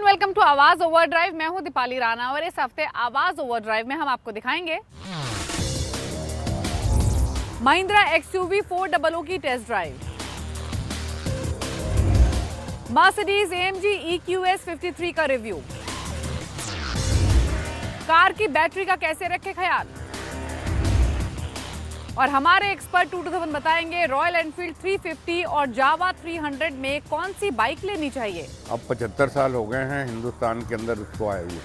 And welcome to आवाज overdrive. मैं हूं दीपाली राणा और इस हफ्ते आवाज ओवरड्राइव में हम आपको दिखाएंगे महिंद्रा XUV 400 की test drive, Mercedes AMG EQS 53 का रिव्यू, कार की बैटरी का कैसे रखे ख्याल, और हमारे एक्सपर्ट 2 बताएंगे रॉयल एनफील्ड 350 और जावा 300 में कौन सी बाइक लेनी चाहिए। अब 75 साल हो गए हैं हिंदुस्तान के अंदर उसको आए हुए,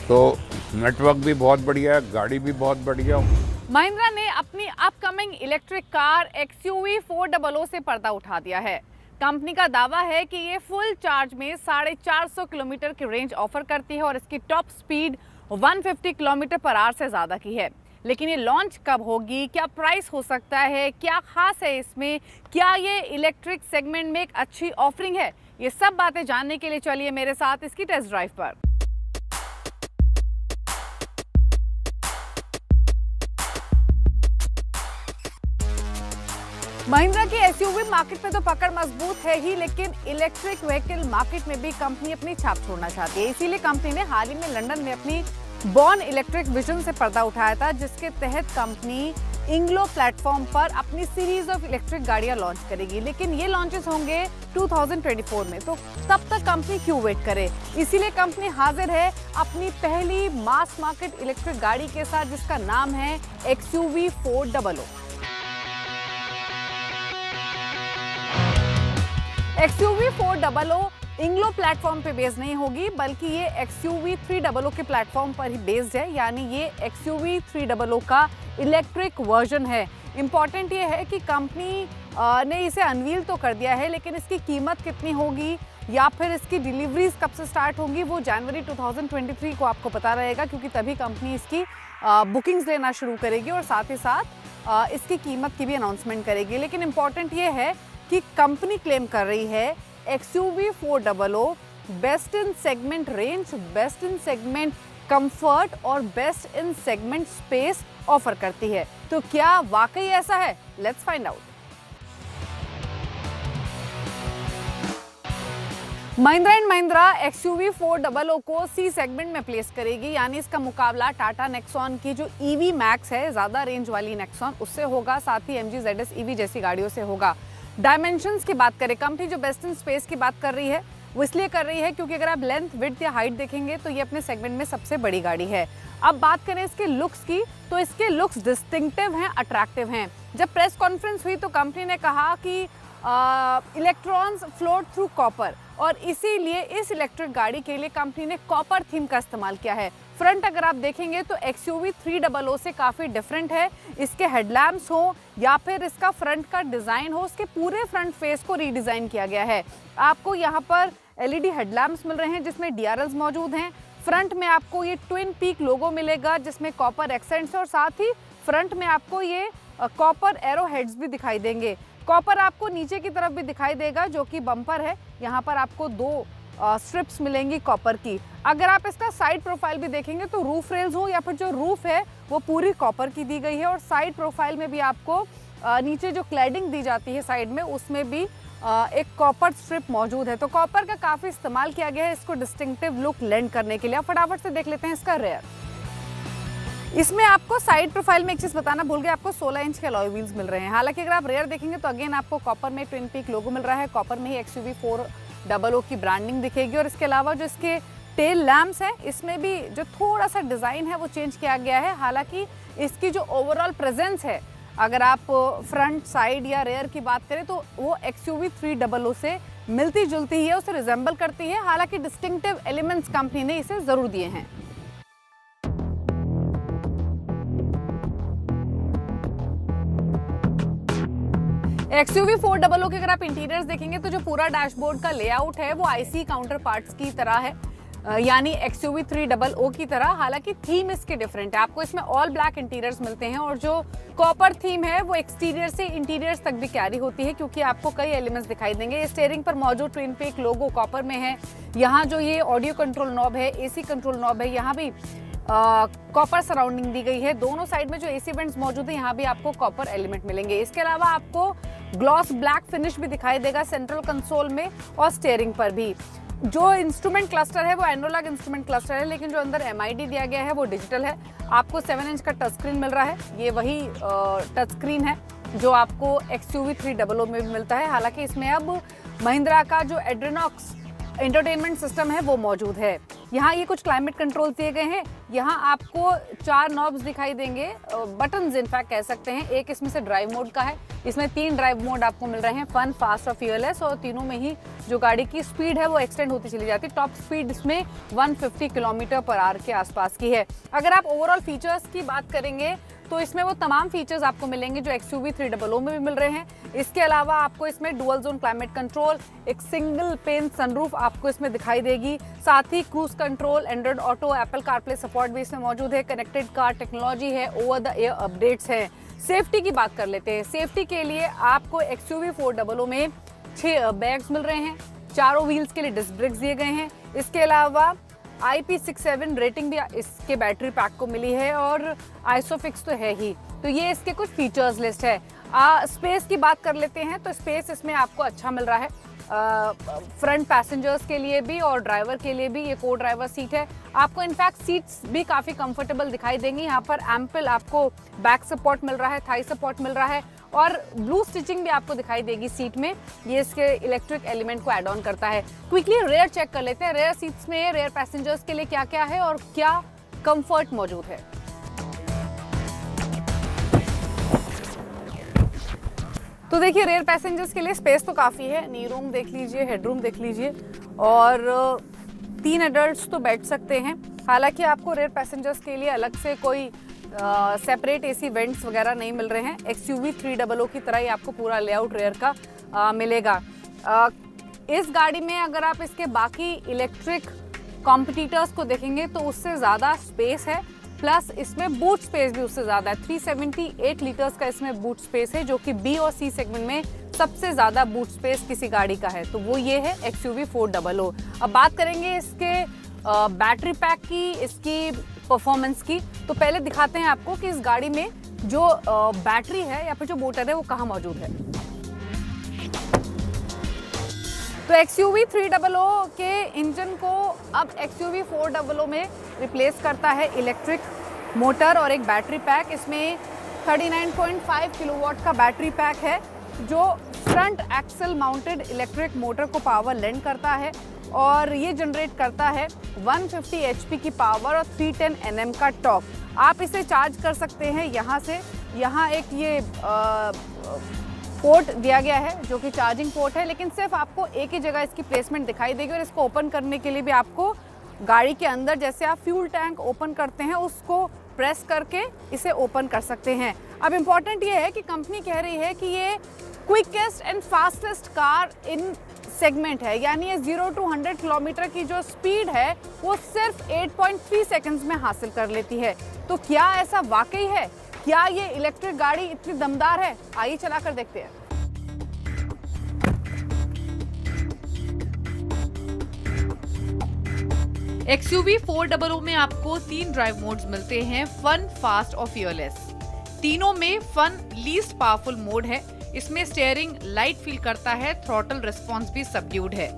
तो नेटवर्क भी बहुत बढ़िया है, गाड़ी भी बहुत बढ़िया। महिंद्रा ने अपनी अपकमिंग इलेक्ट्रिक कार XUV 400 से पर्दा उठा दिया है। कंपनी का दावा है कि ये फुल चार्ज में 450 किलोमीटर की रेंज ऑफर करती है और इसकी top speed 150 kilometre per hour से ज्यादा की है। लेकिन ये लॉन्च कब होगी, क्या प्राइस हो सकता है, क्या खास है इसमें, क्या ये इलेक्ट्रिक सेगमेंट में एक अच्छी ऑफरिंग है, ये सब बातें जानने के लिए चलिए मेरे साथ इसकी टेस्ट ड्राइव पर। महिंद्रा की SUV मार्केट में तो पकड़ मजबूत है ही, लेकिन इलेक्ट्रिक व्हीकल मार्केट में भी कंपनी अपनी छाप छोड़ना चाहती है। इसीलिए कंपनी ने हाल ही में लंदन में अपनी बॉर्न इलेक्ट्रिक विजन से पर्दा उठाया था, जिसके तहत कंपनी इंग्लो प्लेटफॉर्म पर अपनी सीरीज ऑफ इलेक्ट्रिक गाड़ियां लॉन्च करेगी। लेकिन ये लॉन्चेस होंगे 2024 में, तो तब तक कंपनी क्यों वेट करे। इसीलिए कंपनी हाजिर है अपनी पहली मास मार्केट इलेक्ट्रिक गाड़ी के साथ, जिसका नाम है XUV 400। XUV 400 इंग्लो प्लेटफॉर्म पे बेस्ड नहीं होगी, बल्कि ये XUV 300 के प्लेटफॉर्म पर ही बेस्ड है, यानी ये XUV 300 का इलेक्ट्रिक वर्जन है। इंपॉर्टेंट ये है कि कंपनी ने इसे अनवील तो कर दिया है, लेकिन इसकी कीमत कितनी होगी या फिर इसकी डिलीवरीज कब से स्टार्ट होंगी वो जनवरी 2023 को आपको पता रहेगा, क्योंकि तभी कंपनी इसकी बुकिंग्स लेना शुरू करेगी और साथ ही साथ इसकी कीमत की भी अनाउंसमेंट करेगी। लेकिन इंपॉर्टेंट ये है कि कंपनी क्लेम कर रही है XUV 400 best in segment range, best in segment comfort और best in segment space offer करती है। तो क्या वाकई ऐसा है? Let's find out. Mahindra and Mahindra XUV 400 को C सेगमेंट में प्लेस करेगी, यानी इसका मुकाबला टाटा नेक्सॉन की जो EV मैक्स है, ज्यादा रेंज वाली नेक्सॉन, उससे होगा, साथ ही MG ZS EV जैसी गाड़ियों से होगा। डायमेंशंस की बात करें, कंपनी जो बेस्ट इन स्पेस की बात कर रही है वो इसलिए कर रही है क्योंकि अगर आप लेंथ, विड्थ या हाइट देखेंगे तो ये अपने सेगमेंट में सबसे बड़ी गाड़ी है। अब बात करें इसके लुक्स की, तो इसके लुक्स डिस्टिंक्टिव हैं, अट्रैक्टिव हैं। जब प्रेस कॉन्फ्रेंस हुई तो कंपनी ने कहा कि इलेक्ट्रॉन्स फ्लोट थ्रू कॉपर, और इसीलिए इस इलेक्ट्रिक गाड़ी के लिए कंपनी ने कॉपर थीम का इस्तेमाल किया है। फ्रंट अगर आप देखेंगे तो XUV 300 से काफ़ी डिफरेंट है। इसके हेडलैम्प्स हो या फिर इसका फ्रंट का डिज़ाइन हो, उसके पूरे फ्रंट फेस को रीडिज़ाइन किया गया है। आपको यहाँ पर LED हेडलैम्प्स मिल रहे हैं जिसमें DRLs मौजूद हैं। फ्रंट में आपको ये ट्विन पीक लोगो मिलेगा जिसमें कॉपर एक्सेंट्स, और साथ ही फ्रंट में आपको ये कॉपर एरो हेड्स भी दिखाई देंगे। कॉपर आपको नीचे की तरफ भी दिखाई देगा, जो कि बम्पर है, यहाँ पर आपको 2 स्ट्रिप्स मिलेंगी कॉपर की। अगर आप इसका साइड प्रोफाइल भी देखेंगे तो रूफ रेल्स हो या फिर जो रूफ है वो पूरी कॉपर की दी गई है, और साइड प्रोफाइल में भी आपको नीचे जो क्लैडिंग दी जाती है साइड में, उसमें भी एक कॉपर स्ट्रिप मौजूद है। तो कॉपर का काफ़ी इस्तेमाल किया गया है इसको डिस्टिंक्टिव लुक लेंड करने के लिए। आप फटाफट से देख लेते हैं इसका रेयर। इसमें आपको साइड प्रोफाइल में एक चीज़ बताना भूल गए, आपको 16 इंच के अलॉय व्हील्स मिल रहे हैं। हालांकि अगर आप रेयर देखेंगे तो अगेन आपको कॉपर में ट्विन पीक लोगो मिल रहा है, कॉपर में ही XUV 400 की ब्रांडिंग दिखेगी, और इसके अलावा जो इसके टेल लैम्प्स हैं इसमें भी जो थोड़ा सा डिज़ाइन है वो चेंज किया गया है। हालांकि इसकी जो ओवरऑल प्रेजेंस है, अगर आप फ्रंट, साइड या रेयर की बात करें तो वो XUV 300 से मिलती जुलती ही है, उसे रिजेंबल करती है। हालांकि डिस्टिंक्टिव एलिमेंट्स कंपनी ने इसे ज़रूर दिए हैं। XUV 400 के अगर आप इंटीरियर्स देखेंगे तो जो पूरा डैशबोर्ड का लेआउट है वो IC काउंटर पार्ट्स की तरह है, यानी XUV 300 की तरह। हालांकि थीम इसके डिफरेंट है, आपको इसमें ऑल ब्लैक इंटीरियर्स मिलते हैं, और जो कॉपर थीम है वो एक्सटीरियर से इंटीरियर्स तक भी कैरी होती है, क्योंकि आपको कई एलिमेंट्स दिखाई देंगे। स्टीयरिंग पर मौजूद ट्विन पीक लोगो कॉपर में है। यहाँ जो ये ऑडियो कंट्रोल नॉब है, AC कंट्रोल नॉब है, यहाँ भी कॉपर सराउंडिंग दी गई है। दोनों साइड में जो AC वेंट्स मौजूद है यहाँ भी आपको कॉपर एलिमेंट मिलेंगे। इसके अलावा आपको ग्लॉस ब्लैक फिनिश भी दिखाई देगा सेंट्रल कंसोल में और स्टीयरिंग पर भी। जो इंस्ट्रूमेंट क्लस्टर है वो एनालॉग इंस्ट्रूमेंट क्लस्टर है, लेकिन जो अंदर MID दिया गया है वो डिजिटल है। आपको 7 इंच का टच स्क्रीन मिल रहा है, ये वही टच स्क्रीन है जो आपको XUV 300 में भी मिलता है। हालांकि इसमें अब महिंद्रा का जो एड्रेनॉक्स एंटरटेनमेंट सिस्टम है वो मौजूद है। यहाँ ये कुछ क्लाइमेट कंट्रोल दिए गए हैं। यहाँ आपको 4 नॉब्स दिखाई देंगे, बटन्स इनफैक्ट कह सकते हैं। एक इसमें से ड्राइव मोड का है, इसमें 3 ड्राइव मोड आपको मिल रहे हैं, फन, फास्ट और फ्यूएललेस, और तीनों में ही जो गाड़ी की स्पीड है वो एक्सटेंड होती चली जाती है। टॉप स्पीड इसमें 150 km/h के आसपास की है। अगर आप ओवरऑल फीचर्स की बात करेंगे तो इसमें वो तमाम फीचर्स आपको मिलेंगे जो XUV 300 में भी मिल रहे हैं। इसके अलावा आपको इसमें डुअल जोन क्लाइमेट कंट्रोल, एक सिंगल पेन सनरूफ आपको इसमें दिखाई देगी, साथ ही cruise control, Android Auto, Apple CarPlay support भी इसमें मौजूद है, कनेक्टेड कार टेक्नोलॉजी है, ओवर द एयर अपडेट्स है। सेफ्टी की बात कर लेते हैं। सेफ्टी के लिए आपको XUV 400 में 6 बैग्स मिल रहे हैं, चारों व्हील्स के लिए डिस्क ब्रेक्स दिए गए हैं। इसके अलावा IP67 रेटिंग भी इसके बैटरी पैक को मिली है और आइसोफिक्स तो है ही। तो ये इसके कुछ फीचर्स लिस्ट है। स्पेस की बात कर लेते हैं तो स्पेस इसमें आपको अच्छा मिल रहा है, फ्रंट पैसेंजर्स के लिए भी और ड्राइवर के लिए भी। ये को ड्राइवर सीट है, आपको इनफैक्ट सीट्स भी काफ़ी कंफर्टेबल दिखाई देंगी। यहाँ पर एम्पल आपको बैक सपोर्ट मिल रहा है, थाई सपोर्ट मिल रहा है और ब्लू स्टिचिंग भी आपको दिखाई देगी सीट में। ये इसके इलेक्ट्रिक एलिमेंट को ऐड ऑन करता है। क्विकली रेयर चेक कर लेते हैं, रेयर सीट्स में रेयर पैसेंजर्स के लिए क्या क्या है और क्या कंफर्ट मौजूद है। तो देखिए, रेयर पैसेंजर्स के लिए स्पेस तो काफ़ी है। नी रूम देख लीजिए, हेडरूम देख लीजिए और 3 एडल्ट्स तो बैठ सकते हैं। हालांकि आपको रेयर पैसेंजर्स के लिए अलग से कोई सेपरेट AC वेंट्स वगैरह नहीं मिल रहे हैं। XUV 300 की तरह ही आपको पूरा लेआउट रेयर का मिलेगा। इस गाड़ी में अगर आप इसके बाकी इलेक्ट्रिक कॉम्पिटिटर्स को देखेंगे तो उससे ज़्यादा स्पेस है, प्लस इसमें बूट स्पेस भी उससे ज़्यादा है। 378 लीटर्स का इसमें बूट स्पेस है, जो कि B और C सेगमेंट में सबसे ज़्यादा बूट स्पेस किसी गाड़ी का है, तो वो ये है XUV 400। अब बात करेंगे इसके बैटरी पैक की, इसकी परफॉर्मेंस की। तो पहले दिखाते हैं आपको कि इस गाड़ी में जो बैटरी है या फिर जो मोटर है वो कहाँ मौजूद है। तो XUV 300 के इंजन को अब XUV 400 में रिप्लेस करता है इलेक्ट्रिक मोटर और एक बैटरी पैक। इसमें 39.5 किलोवाट का बैटरी पैक है जो front axle mounted electric motor को पावर लेंड करता है और ये जनरेट करता है 150 HP की पावर और 310 Nm का टॉर्क। आप इसे चार्ज कर सकते हैं यहाँ से। यहाँ एक ये पोर्ट दिया गया है जो कि चार्जिंग पोर्ट है, लेकिन सिर्फ आपको एक ही जगह इसकी प्लेसमेंट दिखाई देगी और इसको ओपन करने के लिए भी आपको गाड़ी के अंदर जैसे आप फ्यूल टैंक ओपन करते हैं उसको प्रेस करके इसे ओपन कर सकते हैं। अब इम्पॉर्टेंट ये है कि कंपनी कह रही है कि ये quickest and fastest car in segment है, यानी ये 0 to 100 किलोमीटर की जो स्पीड है वो सिर्फ 8.3 सेकंड्स में हासिल कर लेती है। तो क्या ऐसा वाकई है? क्या ये इलेक्ट्रिक गाड़ी इतनी दमदार है? आइए चलाकर देखते हैं। XUV 400 में आपको 3 ड्राइव मोड्स मिलते हैं, फन, फास्ट और फियरलेस। तीनों में फन लीस्ट पावरफुल मोड है। इसमें स्टीयरिंग लाइट फील करता है, थ्रॉटल रिस्पॉन्स भी सबड्यूड है।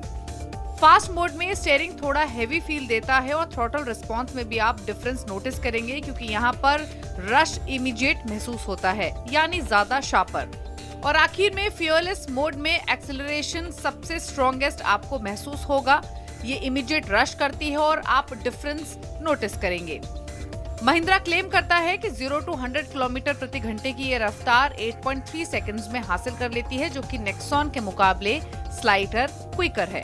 फास्ट मोड में स्टीयरिंग थोड़ा हेवी फील देता है और थ्रॉटल रिस्पॉन्स में भी आप डिफरेंस नोटिस करेंगे क्योंकि यहाँ पर रश इमीडिएट महसूस होता है, यानी ज्यादा शार्पर। और आखिर में फियरलेस मोड में एक्सेलरेशन सबसे स्ट्रॉन्गेस्ट आपको महसूस होगा। ये इमीडिएट रश करती है और आप डिफरेंस नोटिस करेंगे। महिंद्रा क्लेम करता है कि 0 to 100 किलोमीटर प्रति घंटे की ये रफ्तार 8.3 सेकंड्स में हासिल कर लेती है, जो कि नेक्सॉन के मुकाबले स्लाइटर क्विकर है।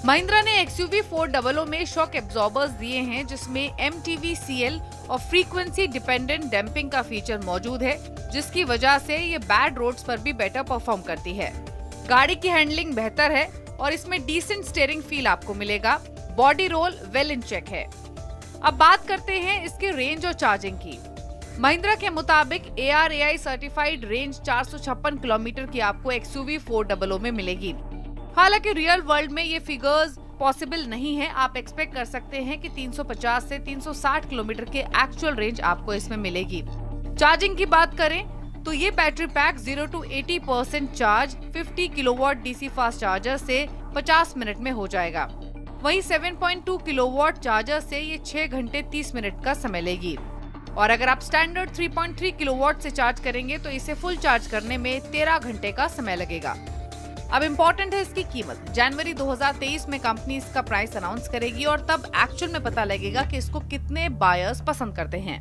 महिंद्रा ने XUV 400 में शॉक एब्जॉर्बर्स दिए हैं, जिसमें MTVCL और फ्रीक्वेंसी डिपेंडेंट डैम्पिंग का फीचर मौजूद है, जिसकी वजह से ये बैड रोड्स पर भी बेटर परफॉर्म करती है। गाड़ी की हैंडलिंग बेहतर है और इसमें डिसेंट स्टीयरिंग फील आपको मिलेगा। Body roll well in check है। अब बात करते हैं इसके रेंज और चार्जिंग की। महिंद्रा के मुताबिक ARAI सर्टिफाइड रेंज 456 किलोमीटर की आपको XUV 400 में मिलेगी। हालांकि रियल वर्ल्ड में ये फिगर्स पॉसिबल नहीं है। आप एक्सपेक्ट कर सकते हैं कि 350 से 360 किलोमीटर के एक्चुअल रेंज आपको इसमें मिलेगी। चार्जिंग की बात करें तो ये battery pack 0 to 80% charge 50 kilowatt DC fast charger से 50 मिनट में हो जाएगा। वहीं 7.2 किलोवाट चार्जर से ये 6 घंटे 30 मिनट का समय लेगी। और अगर आप स्टैंडर्ड 3.3 किलोवाट से चार्ज करेंगे तो इसे फुल चार्ज करने में 13 घंटे का समय लगेगा। अब इम्पोर्टेंट है इसकी कीमत। जनवरी 2023 में कंपनी इसका प्राइस अनाउंस करेगी और तब एक्चुअल में पता लगेगा कि इसको कितने बायर्स पसंद करते हैं।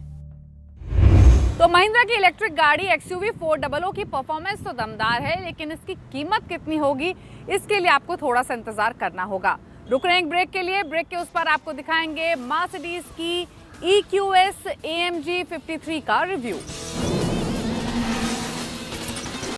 तो महिंद्रा की इलेक्ट्रिक गाड़ी XUV 400 की परफॉर्मेंस तो दमदार है, लेकिन इसकी कीमत कितनी होगी इसके लिए आपको थोड़ा सा इंतजार करना होगा। रुक रहे हैं एक ब्रेक के लिए। ब्रेक के उस पर आपको दिखाएंगे मर्सिडीज की EQS AMG 53 का रिव्यू।